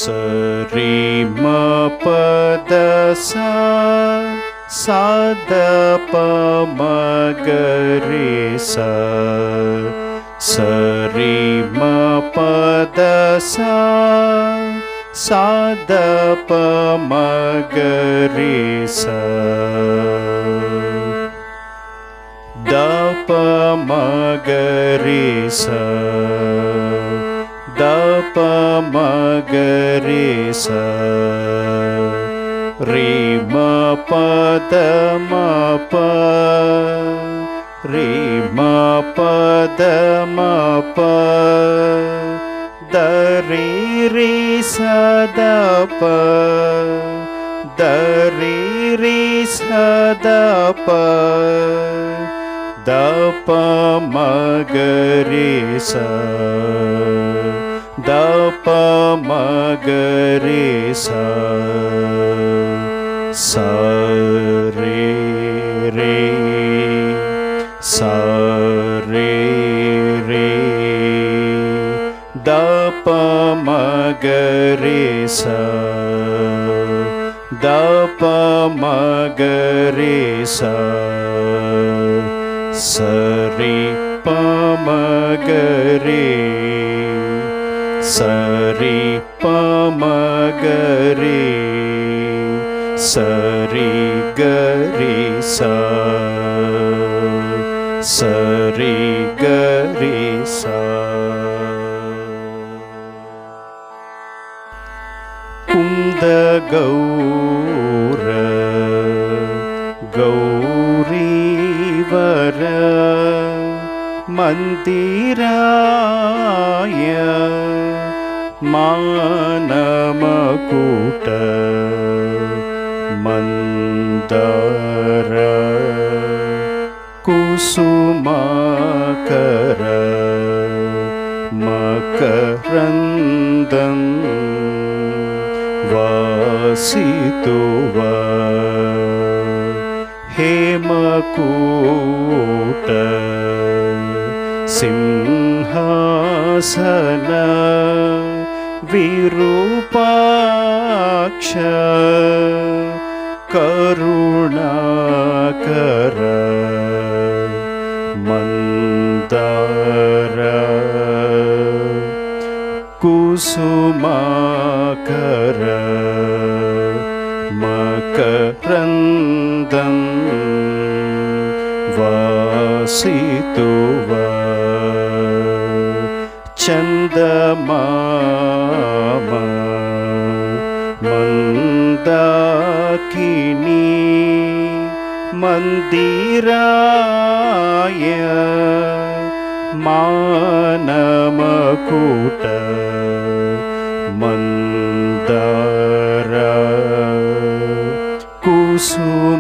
ಸರಿ ಮ ಪದ ಸಾ ದ ಪ ಮ ಗ ರಿ ಸ ಸರಿ ಮ ಪದ ಸಾ ದ ಪ ಮ ಗ ರಿ ಸ ದ ಪ ಮ ಗ ರಿ ಸ ದ ಪ ಮ ಗ ರಿ ಸ ರಿ ಮ ಪದ ಮ ಪ ರಿ ಮ ಪದ ಮ ಪ ದ ರಿ ರಿ ಸ ದ ಪ ದ ರಿ ರಿ ಸ ದ ಪ ದ ಪ ಮ ಗ ರಿ ಸ ದ ಪ ಮ ಗ ರಿ ಸ ಸ ರೇ ರೇ ಸ ರೇ ರೇ ದ ಪ ಮ ಗ ರಿ ಸ ದ ಪ ಮ ಗ ರಿ ಸ ಸ ರಿ ಪ ಮ ಗ ರಿ ಸ ರಿ ಪ ಮ ಗ ರಿ ಸ ರಿ ಗ ರಿ ಸ ಸ ರಿ ಗ ರಿ ಸ. ಕುಂದ ಗೌರ ಗೌರೀವರ ಮಂದಿರಾಯ ಮಾನಮಕುಟ ಮಂದರ ಕುಸುಮಾಕರ ಮಕರಂದಂ ವಾಸಿತುವ ಹೇಮಕೂಟ ಸಿಂಹಾಸನ ವಿರೂಪಾಕ್ಷ ಕರುಣಾಕರ ಮಂದಾರ ಕುಸುಮಾಕರ ಮಕರಂದಂ ವಾಸಿತುವ ಚಂದಮಾಮ ಮಂದಾಕಿನಿ ಮಂದಿರಾಯ ಮಾನಮಕುಟ ಮಂದರ ಕುಸುಮಾಕರ